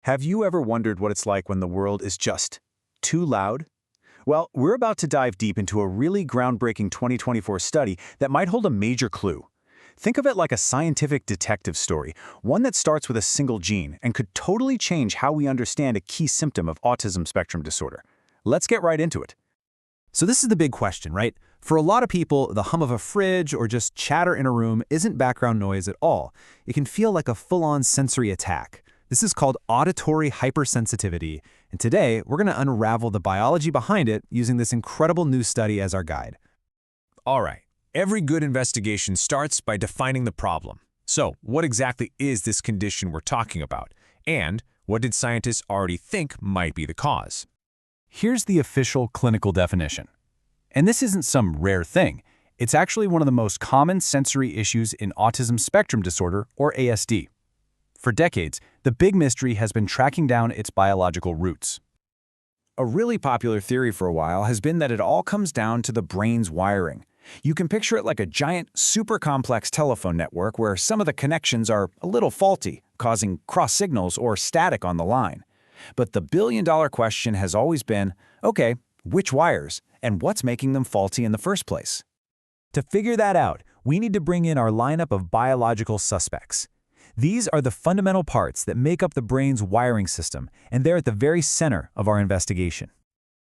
Have you ever wondered what it's like when the world is just too loud? Well, we're about to dive deep into a really groundbreaking 2024 study that might hold a major clue. Think of it like a scientific detective story, one that starts with a single gene and could totally change how we understand a key symptom of autism spectrum disorder. Let's get right into it. So this is the big question, right? For a lot of people, the hum of a fridge or just chatter in a room isn't background noise at all. It can feel like a full-on sensory attack. This is called auditory hypersensitivity, and today we're going to unravel the biology behind it using this incredible new study as our guide. All right, every good investigation starts by defining the problem. So, what exactly is this condition we're talking about? And what did scientists already think might be the cause? Here's the official clinical definition. And this isn't some rare thing. It's actually one of the most common sensory issues in autism spectrum disorder, or ASD. For decades, the big mystery has been tracking down its biological roots. A really popular theory for a while has been that it all comes down to the brain's wiring. You can picture it like a giant, super complex telephone network where some of the connections are a little faulty, causing cross signals or static on the line. But the billion-dollar question has always been, okay, which wires, and what's making them faulty in the first place? To figure that out, we need to bring in our lineup of biological suspects. These are the fundamental parts that make up the brain's wiring system, and they're at the very center of our investigation.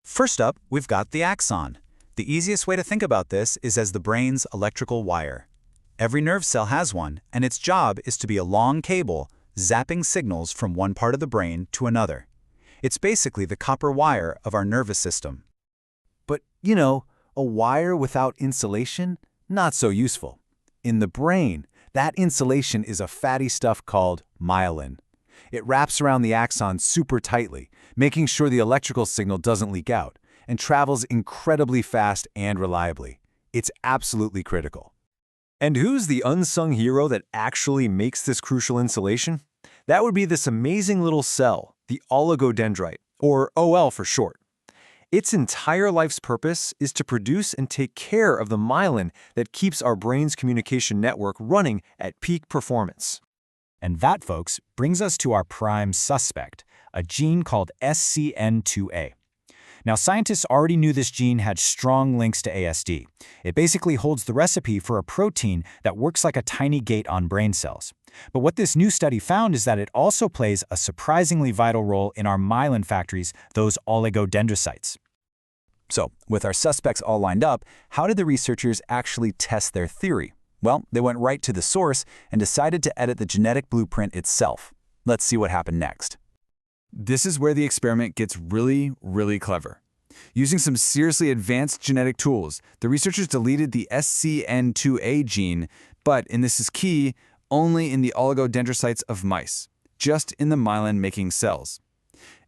First up, we've got the axon. The easiest way to think about this is as the brain's electrical wire. Every nerve cell has one, and its job is to be a long cable, zapping signals from one part of the brain to another. It's basically the copper wire of our nervous system. But, a wire without insulation? Not so useful. In the brain, that insulation is a fatty stuff called myelin. It wraps around the axon super tightly, making sure the electrical signal doesn't leak out, and travels incredibly fast and reliably. It's absolutely critical. And who's the unsung hero that actually makes this crucial insulation? That would be this amazing little cell, the oligodendrite, or OL for short. Its entire life's purpose is to produce and take care of the myelin that keeps our brain's communication network running at peak performance. And that, folks, brings us to our prime suspect, a gene called SCN2A. Now, scientists already knew this gene had strong links to ASD. It basically holds the recipe for a protein that works like a tiny gate on brain cells. But what this new study found is that it also plays a surprisingly vital role in our myelin factories, those oligodendrocytes. So, with our suspects all lined up, how did the researchers actually test their theory? Well, they went right to the source and decided to edit the genetic blueprint itself. Let's see what happened next. This is where the experiment gets really, really clever. Using some seriously advanced genetic tools, the researchers deleted the SCN2A gene, but, and this is key, only in the oligodendrocytes of mice, just in the myelin-making cells.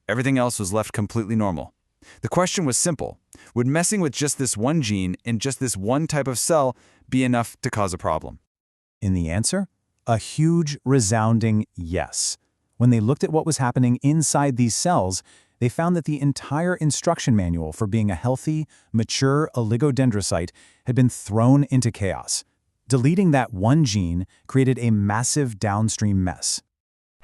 Everything else was left completely normal. The question was simple. Would messing with just this one gene in just this one type of cell be enough to cause a problem? In the answer, a huge, resounding yes. When they looked at what was happening inside these cells, they found that the entire instruction manual for being a healthy, mature oligodendrocyte had been thrown into chaos. Deleting that one gene created a massive downstream mess.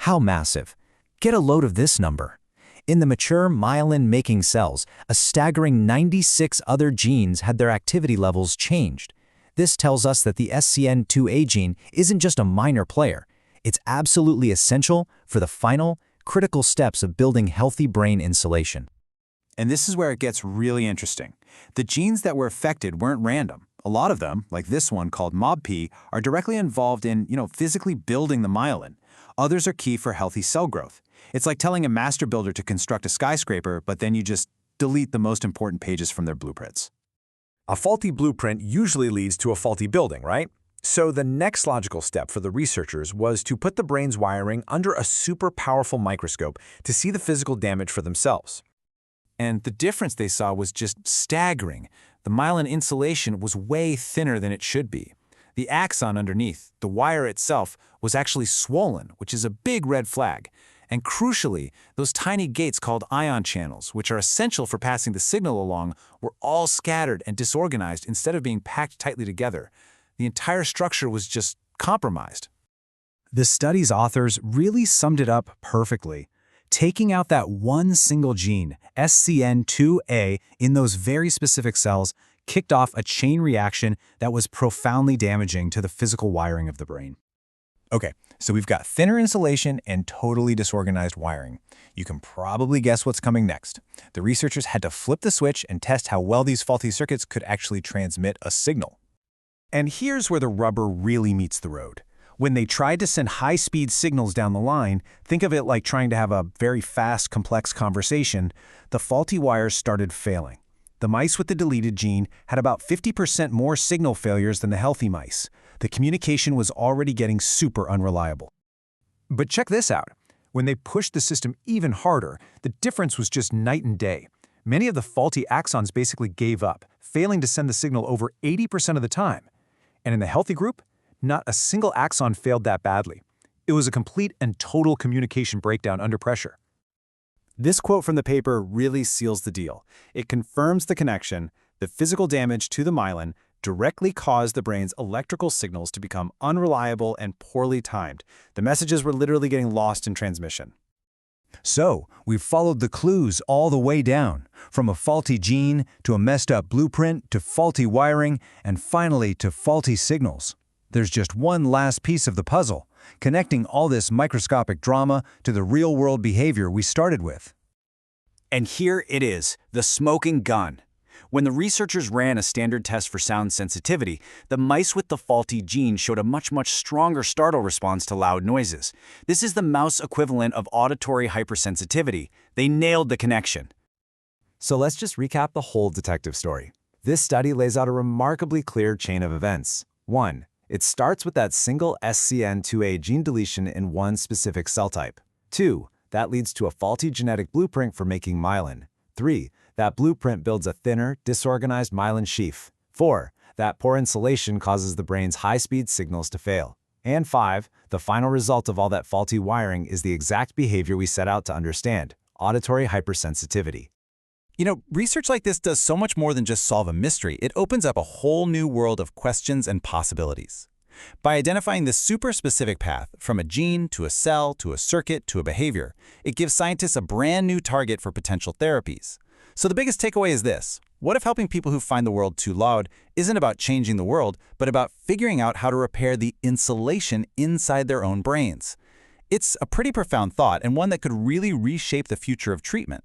How massive? Get a load of this number. In the mature myelin-making cells, a staggering 96 other genes had their activity levels changed. This tells us that the SCN2A gene isn't just a minor player. It's absolutely essential for the final, critical steps of building healthy brain insulation. And this is where it gets really interesting. The genes that were affected weren't random. A lot of them, like this one called MOBP, are directly involved in, physically building the myelin. Others are key for healthy cell growth. It's like telling a master builder to construct a skyscraper, but then you just delete the most important pages from their blueprints. A faulty blueprint usually leads to a faulty building, right? So the next logical step for the researchers was to put the brain's wiring under a super powerful microscope to see the physical damage for themselves. And the difference they saw was just staggering. The myelin insulation was way thinner than it should be. The axon underneath, the wire itself, was actually swollen, which is a big red flag. And crucially, those tiny gates called ion channels, which are essential for passing the signal along, were all scattered and disorganized instead of being packed tightly together. The entire structure was just compromised. The study's authors really summed it up perfectly. Taking out that one single gene, SCN2A, in those very specific cells kicked off a chain reaction that was profoundly damaging to the physical wiring of the brain. Okay, so we've got thinner insulation and totally disorganized wiring. You can probably guess what's coming next. The researchers had to flip the switch and test how well these faulty circuits could actually transmit a signal. And here's where the rubber really meets the road. When they tried to send high-speed signals down the line, think of it like trying to have a very fast, complex conversation, the faulty wires started failing. The mice with the deleted gene had about 50% more signal failures than the healthy mice. The communication was already getting super unreliable. But check this out. When they pushed the system even harder, the difference was just night and day. Many of the faulty axons basically gave up, failing to send the signal over 80% of the time. And in the healthy group, not a single axon failed that badly. It was a complete and total communication breakdown under pressure. This quote from the paper really seals the deal. It confirms the connection. The physical damage to the myelin directly caused the brain's electrical signals to become unreliable and poorly timed. The messages were literally getting lost in transmission. So, we've followed the clues all the way down, from a faulty gene to a messed up blueprint to faulty wiring and finally to faulty signals. There's just one last piece of the puzzle, connecting all this microscopic drama to the real-world behavior we started with. And here it is, the smoking gun. When the researchers ran a standard test for sound sensitivity, the mice with the faulty gene showed a much stronger startle response to loud noises. This is the mouse equivalent of auditory hypersensitivity. They nailed the connection. So let's just recap the whole detective story. This study lays out a remarkably clear chain of events. 1. It starts with that single SCN2A gene deletion in one specific cell type. 2. That leads to a faulty genetic blueprint for making myelin. 3. That blueprint builds a thinner, disorganized myelin sheath. 4. That poor insulation causes the brain's high-speed signals to fail. And 5. The final result of all that faulty wiring is the exact behavior we set out to understand: auditory hypersensitivity. You know, research like this does so much more than just solve a mystery. It opens up a whole new world of questions and possibilities. By identifying this super specific path, from a gene to a cell to a circuit to a behavior, it gives scientists a brand new target for potential therapies. So the biggest takeaway is this: what if helping people who find the world too loud isn't about changing the world, but about figuring out how to repair the insulation inside their own brains? It's a pretty profound thought, and one that could really reshape the future of treatment.